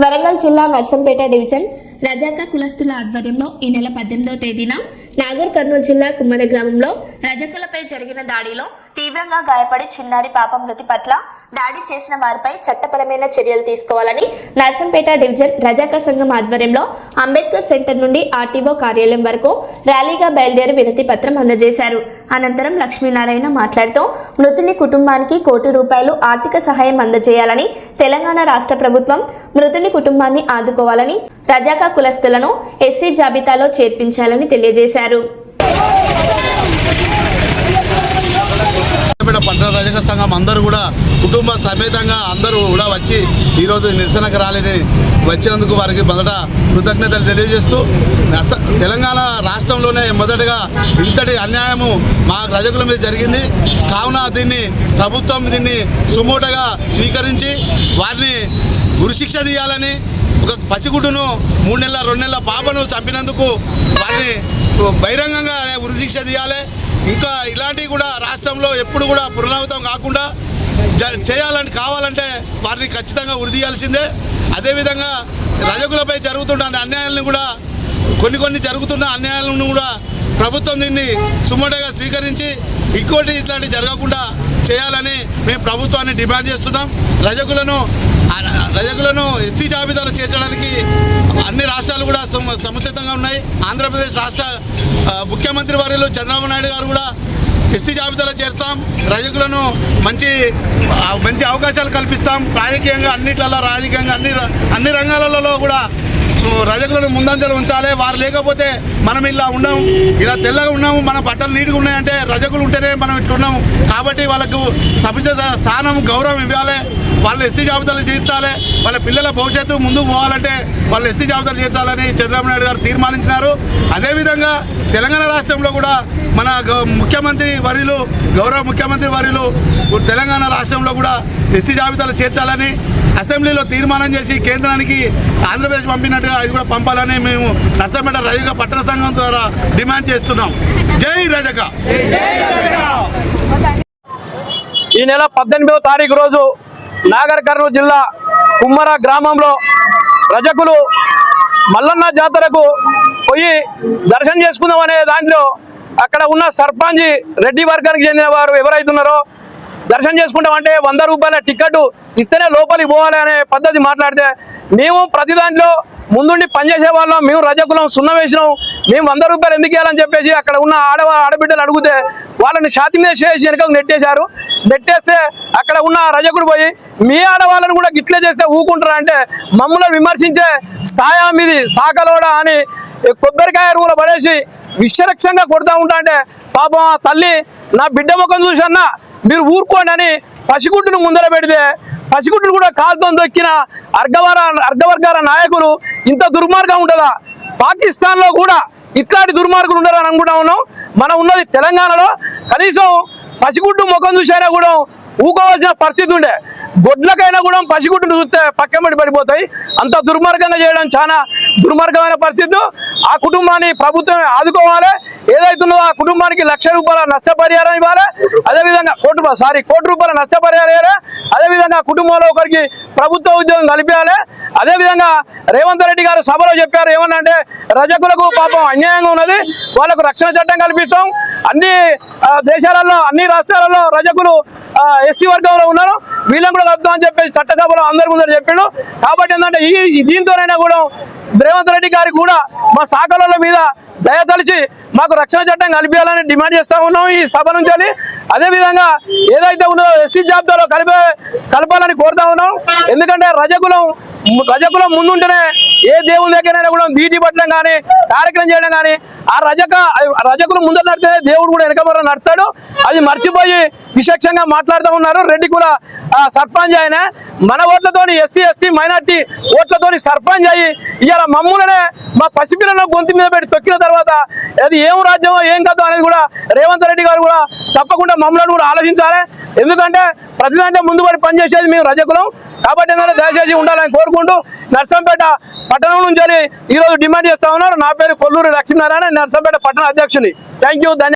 వరంగల్ జిల్లా నర్సంపేట డివిజన్ రజాకా కులస్తుల ఆధ్వర్యంలో ఈ నెల 18వ తేదీన నాగర్ కర్నూలు జిల్లా కుమ్మరి గ్రామంలో రజకులపై జరిగిన దాడిలో తీవ్రంగా గాయపడి చిన్నారి పాప మృతి పట్ల దాడి చేసిన వారిపై చట్టపరమైన చర్యలు తీసుకోవాలని నర్సంపేట డివిజన్ రజాకా సంఘం ఆధ్వర్యంలో అంబేద్కర్ సెంటర్ నుండి ఆర్టీఓ కార్యాలయం వరకు ర్యాలీగా బయలుదేరి వినతి పత్రం అందజేశారు. అనంతరం లక్ష్మీనారాయణ మాట్లాడుతూ మృతుని కుటుంబానికి ₹1 కోటి ఆర్థిక సహాయం అందజేయాలని, తెలంగాణ రాష్ట్ర ప్రభుత్వం మృతుని కుటుంబాన్ని ఆదుకోవాలని, రజాకా కులస్తులను ఎస్సీ జాబితాలో చేర్పించాలని తెలియజేశారు. పట్టణ రజక సంఘం అందరూ కూడా కుటుంబ సమేతంగా అందరూ కూడా వచ్చి ఈరోజు నిరసనకు ర్యాలీని వచ్చినందుకు వారికి మొదట కృతజ్ఞతలు తెలియజేస్తూ, తెలంగాణ రాష్ట్రంలోనే మొదటగా ఇంతటి అన్యాయము మా రజకుల మీద జరిగింది కావున ప్రభుత్వం దీన్ని సుమోటగా స్వీకరించి వారిని ఉరిశిక్ష తీయాలని, ఒక పసిగుడ్డును 3 నెలల 2 నెలల పాపను చంపినందుకు వారిని బహిరంగంగా ఉరిశిక్ష తీయాలి. ఇంకా ఇలాంటివి కూడా రాష్ట్రంలో ఎప్పుడు కూడా పునరావృతం కాకుండా కావాలంటే వారిని ఖచ్చితంగా ఉరి తీయాల్సిందే. అదేవిధంగా రజకులపై జరుగుతున్న అన్యాయాలను కూడా కొన్ని జరుగుతున్న అన్యాయాలను కూడా ప్రభుత్వం దీన్ని సుమోటగా స్వీకరించి ఇంకోటి ఇట్లాంటివి జరగకుండా చేయాలని మేము ప్రభుత్వాన్ని డిమాండ్ చేస్తున్నాం. రజకులను ఎస్సీ జాబితాలో చేర్చడానికి అన్ని రాష్ట్రాలు కూడా సముచితంగా ఉన్నాయి. ఆంధ్రప్రదేశ్ రాష్ట్ర ముఖ్యమంత్రి వర్యులు చంద్రబాబు నాయుడు గారు కూడా ఎస్సీ జాబితాలో చేస్తాం, రజకులను మంచి అవకాశాలు కల్పిస్తాం. రాజకీయంగా అన్ని రంగాలలో కూడా రజకులను ముందంజలు ఉంచాలి. వారు లేకపోతే మనం ఇలా ఉన్నాము, ఇలా తెల్లగా ఉన్నాము, మన బట్టలు నీట్గా ఉన్నాయంటే రజకులు ఉంటేనే మనం ఇట్లున్నాము. కాబట్టి వాళ్ళకు సముచిత స్థానం, గౌరవం ఇవ్వాలి. వాళ్ళు ఎస్సీ జాబితాలు చేర్చాలి. వాళ్ళ పిల్లల భవిష్యత్తు ముందుకు పోవాలంటే వాళ్ళు ఎస్సీ జాబితాలు చేర్చాలని చంద్రబాబు నాయుడు గారు తీర్మానించినారు. అదేవిధంగా తెలంగాణ రాష్ట్రంలో కూడా మన గౌరవ ముఖ్యమంత్రి వర్యులు తెలంగాణ రాష్ట్రంలో కూడా ఎస్సీ జాబితాలు చేర్చాలని అసెంబ్లీలో తీర్మానం చేసి కేంద్రానికి ఆంధ్రప్రదేశ్ పంపినట్టుగా ఇది కూడా పంపాలని మేము నర్సంపేట రజక పట్టణ సంఘం ద్వారా డిమాండ్ చేస్తున్నాం. జై రజక. ఈ నెల 18వ తారీఖు రోజు నాగర్ కర్నూలు జిల్లా కుమ్మర గ్రామంలో రజకులు మల్లన్న జాతరకు పోయి దర్శనం చేసుకుందాం అనే దాంట్లో అక్కడ ఉన్న సర్పంచ్ రెడ్డి వర్గానికి చెందిన వారు ఎవరైతున్నారో దర్శనం చేసుకుంటామంటే ₹100 టికెట్ ఇస్తేనే లోపలికి పోవాలి అనే పద్ధతి మాట్లాడితే, మేము ప్రతి దాంట్లో ముందుండి పనిచేసే వాళ్ళం, మేము రజకులం సున్నం వేసినాం, మేము ₹100 ఎందుకు ఇవ్వాలని చెప్పేసి అక్కడ ఉన్న ఆడబిడ్డలు అడిగితే వాళ్ళని షాతి మీద చేసి వెనకకు నెట్టేశారు. నెట్టేస్తే అక్కడ ఉన్న రజకుడు పోయి మీ ఆడవాళ్ళని కూడా గిట్లే చేస్తే ఊకుంటారా అంటే మమ్మల్ని విమర్శించే స్థాయి మీది సాకలోడా అని కొబ్బరికాయ రూల పడేసి విశ్వరక్షంగా కొడతా ఉంటా అంటే, పాపం ఆ తల్లి నా బిడ్డ ముఖం చూసన్నా మీరు ఊరుకోండి అని పసిగుడ్డును ముందర పెడితే పసిగుడ్డును కూడా కాలుతో దొక్కిన అర్ధవర్గాల నాయకులు ఇంత దుర్మార్గం ఉంటుందా? పాకిస్తాన్లో కూడా ఇట్లాంటి దుర్మార్గులు ఉండరని అనుకుంటా ఉన్నాం. మనం ఉన్నది తెలంగాణలో, కనీసం పసిగుడ్డు ముఖం చూసైనా కూడా ఊకోవాల్సిన పరిస్థితి ఉండే. గొడ్లకైనా కూడా పసిగుడ్డును చూస్తే పక్కమడి పడిపోతాయి. అంత దుర్మార్గంగా చేయడం చాలా దుర్మార్గమైన పరిస్థితి. ఆ కుటుంబాన్ని ప్రభుత్వమే ఆదుకోవాలి. ఏదైతుందో ఆ కుటుంబానికి ₹1,00,000 నష్టపరిహారం ఇవ్వాలి. అదేవిధంగా ₹1 కోటి నష్టపరిహారం ఇవ్వాలి. అదేవిధంగా కుటుంబంలో ఒకరికి ప్రభుత్వ ఉద్యోగం కల్పించాలి. అదేవిధంగా రేవంత్ రెడ్డి గారు సభలో చెప్పారు ఏమన్నంటే, రజకులకు పాపం అన్యాయంగా ఉన్నది, వాళ్ళకు రక్షణ చట్టం కల్పిస్తాం. అన్ని దేశాలలో అన్ని రాష్ట్రాలలో రజకులు ఎస్సీ వర్గంలో ఉన్నారు, వీళ్ళని కూడా కలుపుతాం అని చెప్పేసి చట్టసభలో అందరి ముందర చెప్పిండు. కాబట్టి ఏంటంటే దీంతోనైనా కూడా రేవంత్ రెడ్డి గారికి కూడా మా శాఖల మీద దయతలిచి మాకు రక్షణ చట్టం కల్పించాలని డిమాండ్ చేస్తా ఉన్నాం ఈ సభ నుంచి. అదేవిధంగా ఏదైతే ఉన్నదో ఎస్సీ జాబితాలో కలపాలని కోరుతా ఉన్నాం. ఎందుకంటే రజకులం ముందుంటేనే ఏ దేవుని దగ్గరైనా కూడా దీటి పట్టడం కానీ కార్యక్రమం చేయడం కానీ ఆ రజకులు ముందర నడితే దేవుడు కూడా వెనకబర నడతాడు. అది మర్చిపోయి విశేషంగా మాట్లాడుతూ ఉన్నారు. రెడ్డి కుల సర్పంచ్ ఆయన మన ఓట్లతోని ఎస్సీ ఎస్టీ మైనార్టీ ఓట్లతోని సర్పంచ్ అయ్యి ఇవాళ మమ్మల్నే మా పసిపిల్లను గొంతు మీద పెట్టి తొక్కిన తర్వాత అది ఏం రాజ్యమో ఏం కథో అనేది కూడా రేవంత్ రెడ్డి గారు కూడా తప్పకుండా మమ్మల్ని కూడా ఆలోచించాలి. ఎందుకంటే ప్రతిదాంట్లో ముందుపడి పనిచేసేది మేము రజకులం. కాబట్టి ఏంటంటే దయచేసి ఉండాలని కోరుకుంటూ నర్సంపేట పట్టణం నుంచి ఈరోజు డిమాండ్ చేస్తా ఉన్నారు. నా పేరు కొల్లూరి లక్ష్మీనారాయణ, నర్సంపేట పట్టణ అధ్యక్షుని. Thank you.